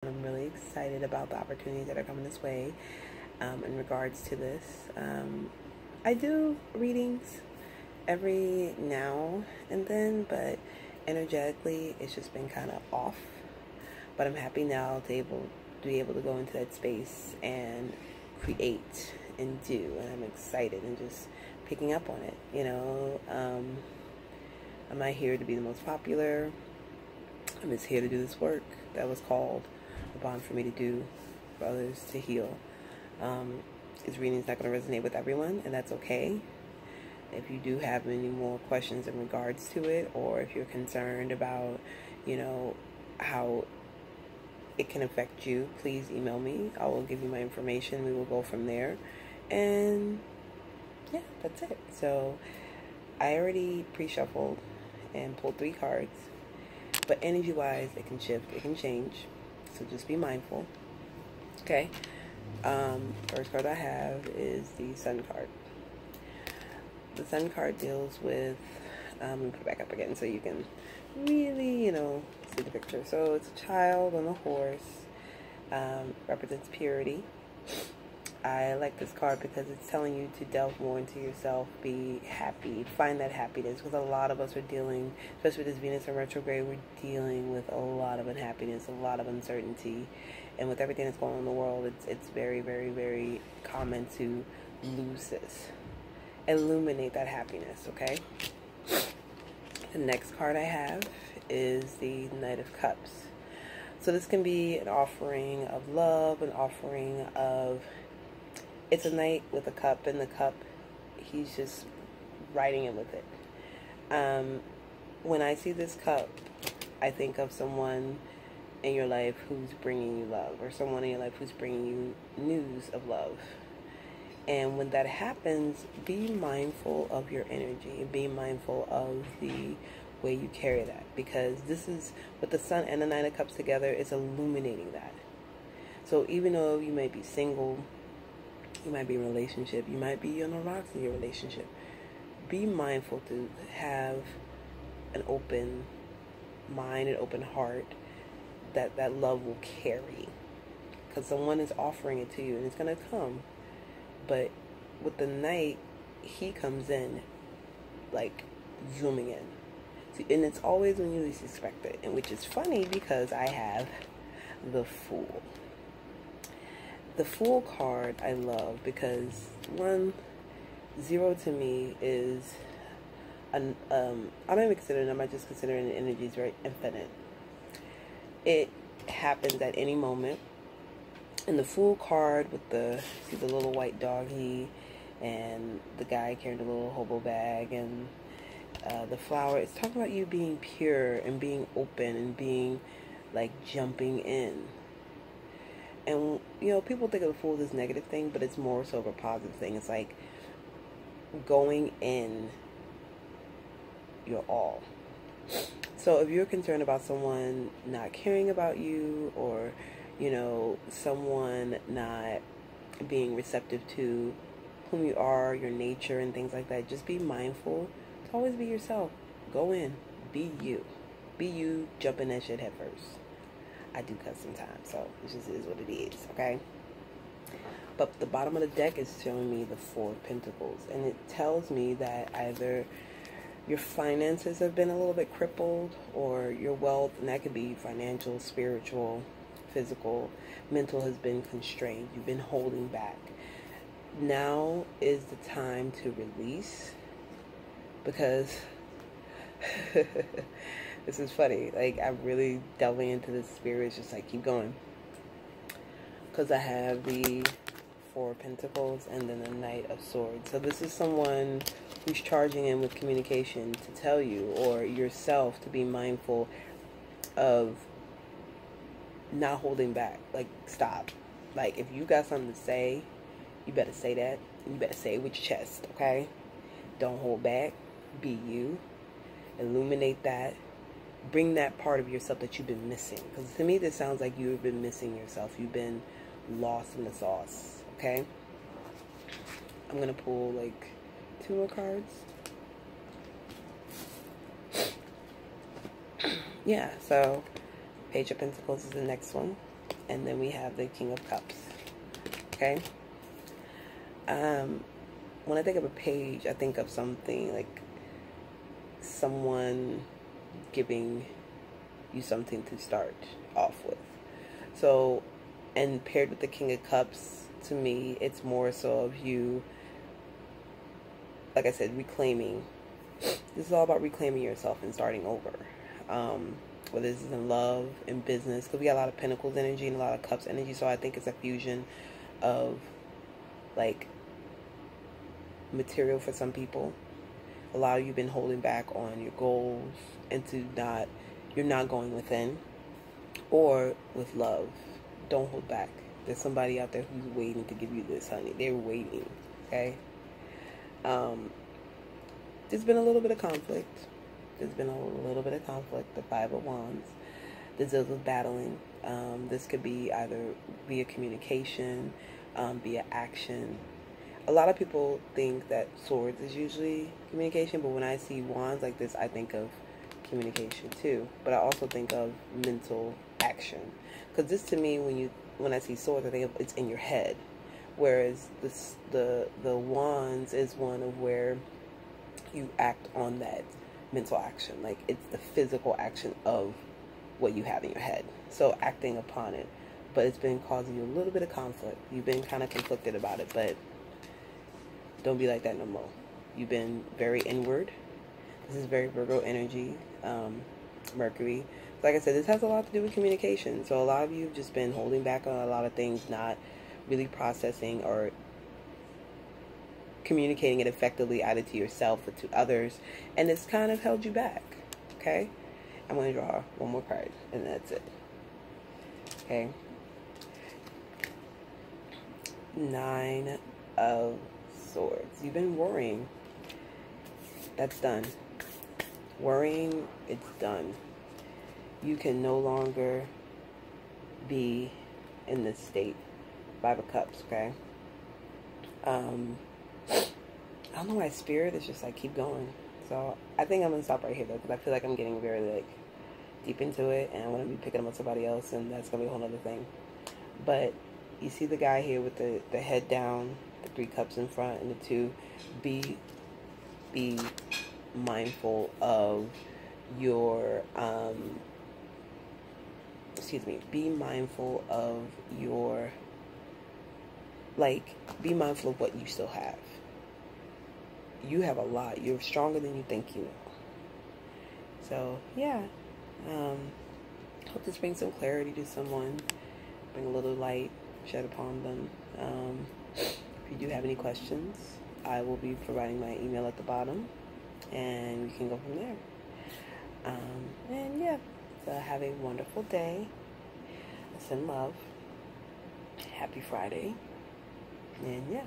I'm really excited about the opportunities that are coming this way in regards to this. I do readings every now and then, but energetically it's just been kind of off. But I'm happy now to be able to go into that space and create and do, and I'm excited and just picking up on it. I'm not here to be the most popular. I'm just here to do this work that was called upon for me to do, for others to heal. This reading is not going to resonate with everyone, and that's okay. If you do have any more questions in regards to it, or if you're concerned about, how it can affect you, please email me. I will give you my information. We will go from there. And yeah, that's it. So I already pre-shuffled and pulled 3 cards. But energy-wise, it can shift, it can change. So just be mindful. Okay. First card I have is the Sun card. The Sun card deals with, let me put it back up again so you can really, see the picture. So it's a child on a horse. Represents purity. I like this card because it's telling you to delve more into yourself, be happy, find that happiness, because a lot of us are dealing, especially with this Venus in retrograde, we're dealing with a lot of unhappiness, a lot of uncertainty, and with everything that's going on in the world, it's very, very, very common to lose this. Illuminate that happiness, okay? The next card I have is the Knight of Cups. So this can be an offering of love, an offering of, it's a knight with a cup, and the cup, he's just writing it with it. When I see this cup, I think of someone in your life who's bringing you love, or someone in your life who's bringing you news of love. And when that happens, be mindful of your energy, be mindful of the way you carry that, because this is, with the Sun and the Nine of Cups together, it's illuminating that. So even though you may be single, you might be in a relationship, you might be on the rocks in your relationship, be mindful to have an open mind, an open heart, that love will carry, because someone is offering it to you, and it's going to come. But with the Knight, he comes in like zooming in. See, and it's always when you least expect it, and which is funny because I have the Fool. The Fool card I love because, 0 to me is I don't even consider it, I might just consider it, an energy is very infinite. It happens at any moment. And the Fool card with the little white doggy and the guy carrying the little hobo bag and the flower, it's talking about you being pure and being open and being like jumping in. And people think of the Fool as this negative thing, but it's more so of a positive thing. It's like going in your all. So if you're concerned about someone not caring about you, or someone not being receptive to whom you are, your nature, and things like that, just be mindful to always be yourself. Go in, be you. Be you, jump in that shit head first. I do cuss sometimes, so it just is what it is, okay? But the bottom of the deck is showing me the 4 of Pentacles, and it tells me that either your finances have been a little bit crippled, or your wealth, and that could be financial, spiritual, physical, mental, has been constrained. You've been holding back. Now is the time to release, because this is funny. Like, I'm really delving into the spirits, just like keep going, because I have the 4 of Pentacles and then the Knight of Swords. So this is someone who's charging in with communication to tell you, or yourself, to be mindful of not holding back. Like, stop. Like, if you got something to say, you better say that. You better say it with your chest, okay? Don't hold back. Be you. Illuminate that. Bring that part of yourself that you've been missing. Because to me, this sounds like you've been missing yourself. You've been lost in the sauce, okay? I'm going to pull, like, 2 more cards. Yeah, so Page of Pentacles is the next one. and then we have the King of Cups. Okay. When I think of a page, I think of something like someone giving you something to start off with. So, and paired with the King of Cups, to me, it's more so of you, like I said, reclaiming. This is all about reclaiming yourself and starting over. Whether this is in love, in business, because we got a lot of Pentacles energy and a lot of Cups energy, so I think it's a fusion of, like, material for some people. A lot of you've been holding back on your goals and you're not going within. Or with love, don't hold back. There's somebody out there who's waiting to give you this, honey. They're waiting, okay? There's been a little bit of conflict. The Five of Wands. This deals with battling. This could be either via communication, via action. A lot of people think that swords is usually communication, but when I see wands like this, I think of communication too. But I also think of mental action. Because this, to me, when I see swords, I think of it's in your head. Whereas the wands is one of where you act on that mental action. Like, it's the physical action of what you have in your head. So acting upon it. But it's been causing you a little bit of conflict. You've been kind of conflicted about it, but don't be like that no more. You've been very inward. This is very Virgo energy, Mercury. Like I said, this has a lot to do with communication. So a lot of you have just been holding back on a lot of things, not really processing or communicating it effectively either to yourself or to others. And it's kind of held you back, okay? I'm going to draw one more card, and that's it. Okay? Nine of Swords. You've been worrying. That's done. Worrying, it's done. You can no longer be in this state. Five of Cups, okay? I don't know why Spirit is just like, keep going. So I think I'm going to stop right here, though, because I feel like I'm getting very, like, deep into it, and I want to be picking up on somebody else, and that's going to be a whole other thing. But you see the guy here with the head down, the 3 cups in front, and the 2. Be mindful of your, be mindful of your, like, be mindful of what you still have. You have a lot. You're stronger than you think you know. So, yeah. Hope this brings some clarity to someone. Bring a little light shed upon them. If you do have any questions, I will be providing my email at the bottom, and we can go from there. And yeah, so have a wonderful day. Send love. Happy Friday. And yeah.